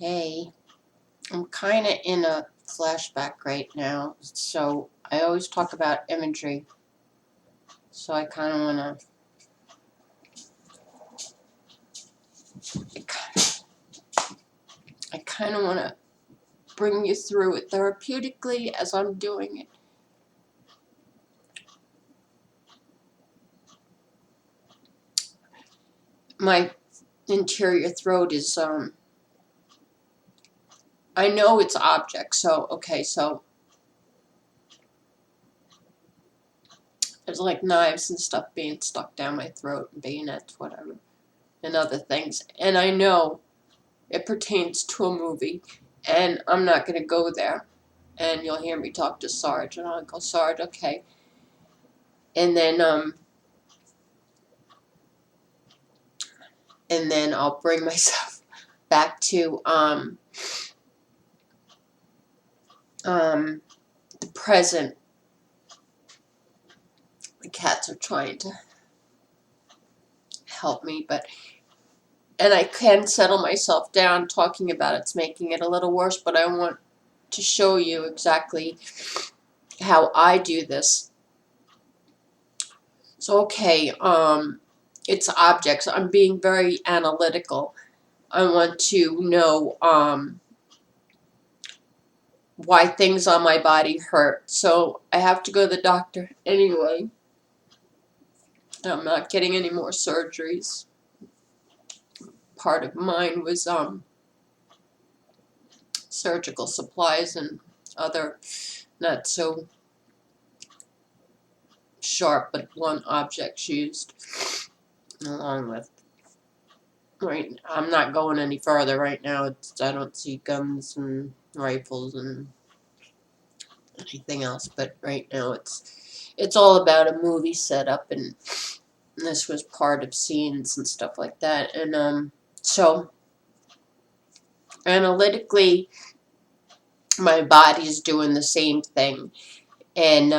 Hey, I'm kind of in a flashback right now, so I always talk about imagery. So I kind of want to, I kind of want to bring you through it therapeutically as I'm doing it. My interior throat is, I know it's objects, so, okay, so there's like knives and stuff being stuck down my throat, and bayonets, whatever, and other things. And I know it pertains to a movie, and I'm not going to go there. And you'll hear me talk to Sarge, and I'll go, Sarge, okay. And then I'll bring myself back to the present. The cats are trying to help me, and I can settle myself down talking about it's making it a little worse, but I want to show you exactly how I do this. So, okay, it's objects. I'm being very analytical. I want to know why things on my body hurt. So I have to go to the doctor anyway. I'm not getting any more surgeries. Part of mine was surgical supplies and other not so sharp but blunt objects used, along with, right, I'm not going any further right now. I don't see guns and rifles and anything else, but right now it's all about a movie setup, and this was part of scenes and stuff like that. And so analytically my body's doing the same thing, and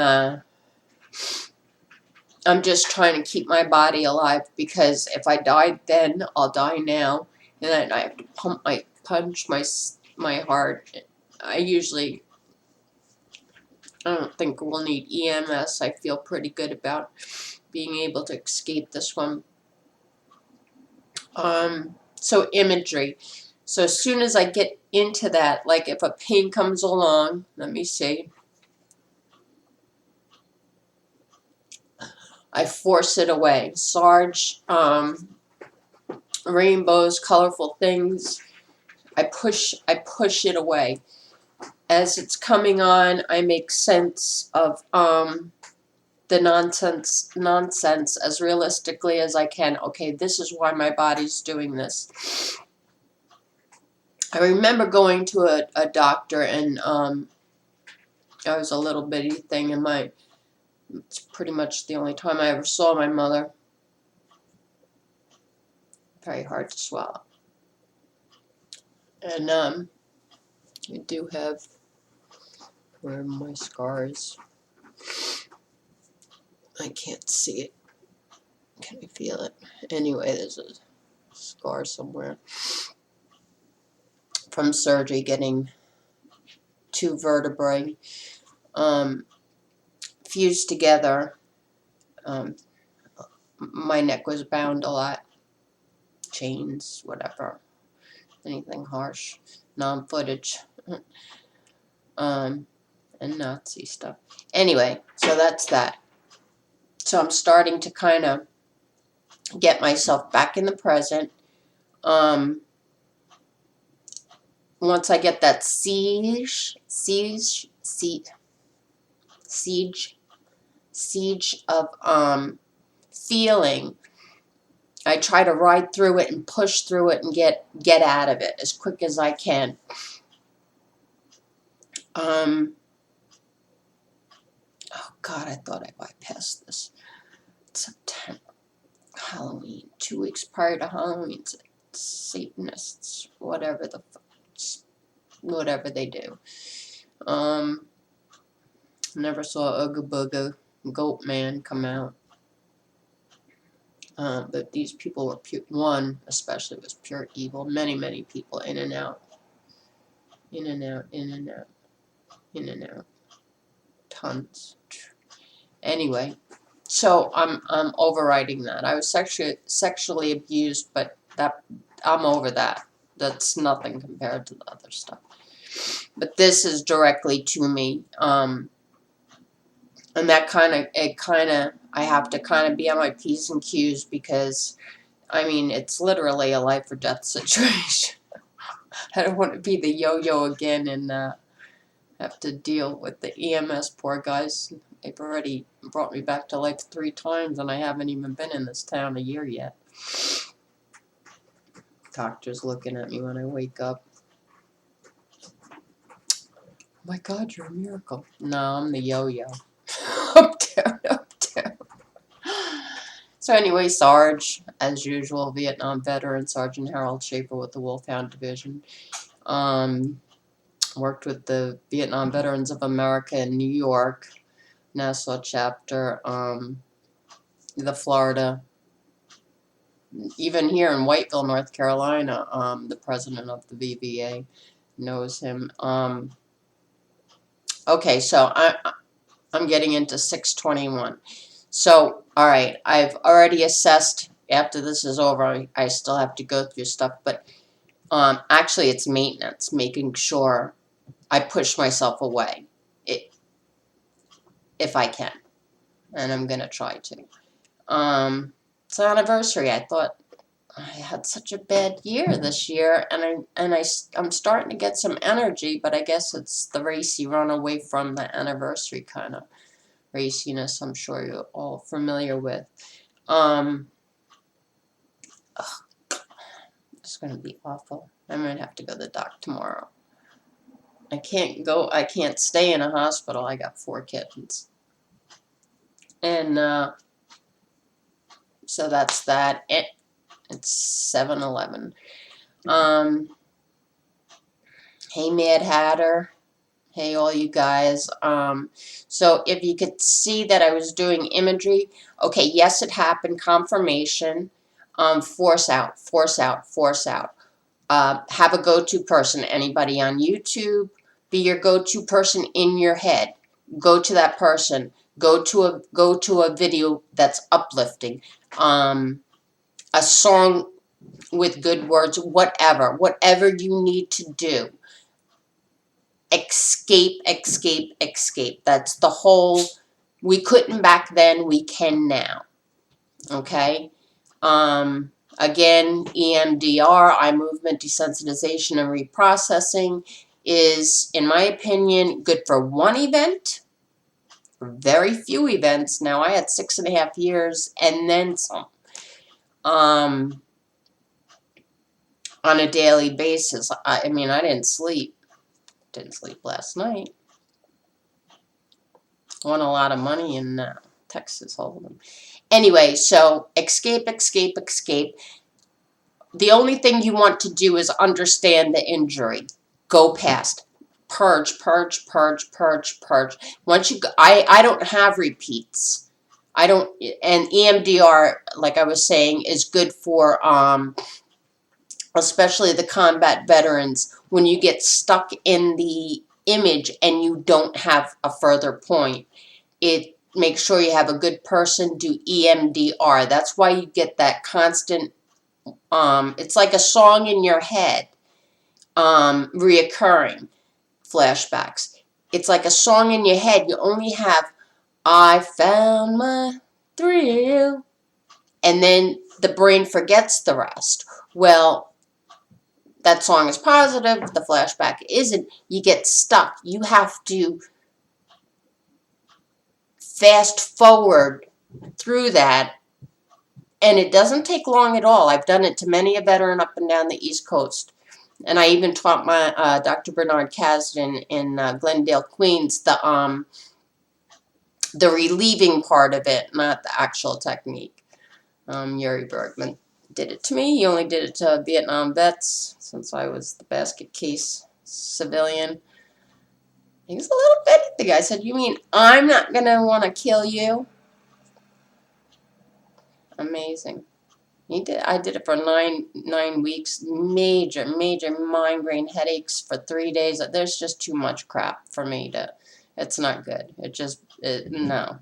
I'm just trying to keep my body alive, because if I died then, I'll die now, and then I have to punch my heart. I don't think we'll need EMS. I feel pretty good about being able to escape this one. So imagery. So as soon as I get into that, like if a pain comes along, let me see, I force it away. Sarge, rainbows, colorful things, I push it away. As it's coming on, I make sense of the nonsense as realistically as I can. Okay, this is why my body's doing this. I remember going to a doctor, and I was a little bitty thing, and it's pretty much the only time I ever saw my mother. Very hard to swallow. And I do have, where are my scars? I can't see it. Can I feel it? Anyway, there's a scar somewhere from surgery, getting 2 vertebrae fused together. My neck was bound a lot. Chains, whatever. Anything harsh. Non-footage. And Nazi stuff. Anyway, so that's that. So I'm starting to kind of get myself back in the present. Once I get that siege of feeling, I try to ride through it and push through it and get out of it as quick as I can. Oh God, I thought I bypassed this. It's September, Halloween, 2 weeks prior to Halloween. Satanists, whatever they do. Never saw Ooga Booga Goat Man come out. But these people were one especially was pure evil. Many people in and out. In and out, in and out, in and out. Tons. Anyway, so I'm overriding that. I was sexually abused, but that I'm over that. That's nothing compared to the other stuff. But this is directly to me. And that I have to kind of be on my P's and Q's because, I mean, it's literally a life or death situation. I don't want to be the yo-yo again and have to deal with the EMS poor guys. They've already brought me back to life 3 times and I haven't even been in this town a year yet. Doctor's looking at me when I wake up. Oh my God, you're a miracle. No, I'm the yo-yo. Up, down, up, down. So anyway, Sarge, as usual, Vietnam veteran, Sergeant Harold Schaefer with the Wolfhound Division. Worked with the Vietnam Veterans of America in New York, Nassau chapter, the Florida, even here in Whiteville, North Carolina, the president of the VBA knows him. Okay, so I'm getting into 621. So, all right, I've already assessed. After this is over, I still have to go through stuff, but actually it's maintenance, making sure I push myself away if I can, and I'm going to try to. It's an anniversary. I thought I had such a bad year this year, and I'm starting to get some energy, but I guess it's the racy run away from the anniversary kind of raciness I'm sure you're all familiar with. It's going to be awful. I might have to go to the doc tomorrow. I can't stay in a hospital. I got 4 kittens. And so that's that. It's 7-11. Hey, Mad Hatter. Hey, all you guys. So if you could see that I was doing imagery, okay, yes, it happened. Confirmation. Force out, force out, force out. Have a go-to person. Anybody on YouTube, be your go-to person in your head. Go to that person. Go to a video that's uplifting. A song with good words. Whatever you need to do. Escape, escape, escape. That's the whole. We couldn't back then. We can now. Okay. Again, EMDR, eye movement desensitization and reprocessing, is, in my opinion, good for one event, very few events. Now, I had 6.5 years and then some, on a daily basis. I mean, I didn't sleep. Didn't sleep last night. Won a lot of money in Texas Hold'em. Anyway, so escape, escape, escape. The only thing you want to do is understand the injury. Go past. Purge, purge, purge, purge, purge. Once you go, I don't have repeats. I don't, and EMDR, like I was saying, is good for especially the combat veterans when you get stuck in the image and you don't have a further point. It makes sure you have a good person do EMDR. That's why you get that constant. It's like a song in your head, reoccurring flashbacks. It's like a song in your head. You only have, I found my thrill, and then the brain forgets the rest. Well, that song is positive, the flashback isn't. You get stuck. You have to fast forward through that. And it doesn't take long at all. I've done it to many a veteran up and down the East Coast. And I even taught my Dr. Bernard Kasdan in Glendale, Queens, the relieving part of it, not the actual technique. Yuri Bergman did it to me. He only did it to Vietnam vets since I was the basket case civilian. He was a little bitty. The guy said, "You mean I'm not going to want to kill you?" Amazing. I did it for nine weeks. Major migraine headaches for 3 days. There's just too much crap for me to. It's not good. No.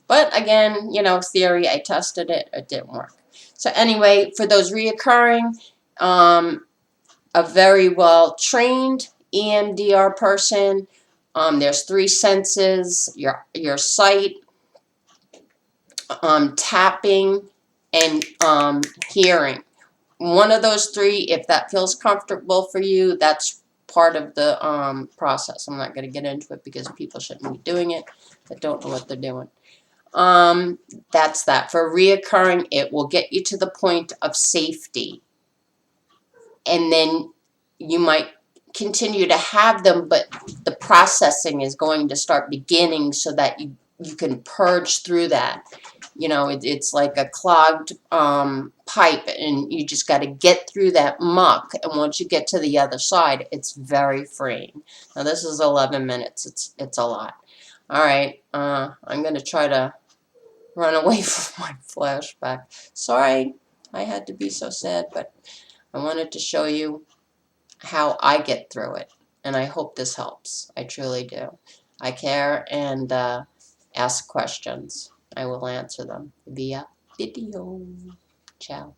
But again, theory. I tested it. It didn't work. So anyway, for those reoccurring, a very well trained EMDR person. There's 3 senses: your sight, tapping, and hearing. One of those 3, if that feels comfortable for you, that's part of the process. I'm not going to get into it because people shouldn't be doing it that don't know what they're doing. That's that. For reoccurring, it will get you to the point of safety. And then you might continue to have them, but the processing is going to start beginning so that you can purge through that. It's like a clogged pipe, and you just got to get through that muck. And once you get to the other side, it's very freeing. Now this is 11 minutes. It's a lot. All right. I'm going to try to run away from my flashback. Sorry, I had to be so sad, but I wanted to show you how I get through it, and I hope this helps. I truly do. I care, and ask questions. I will answer them via video. Ciao.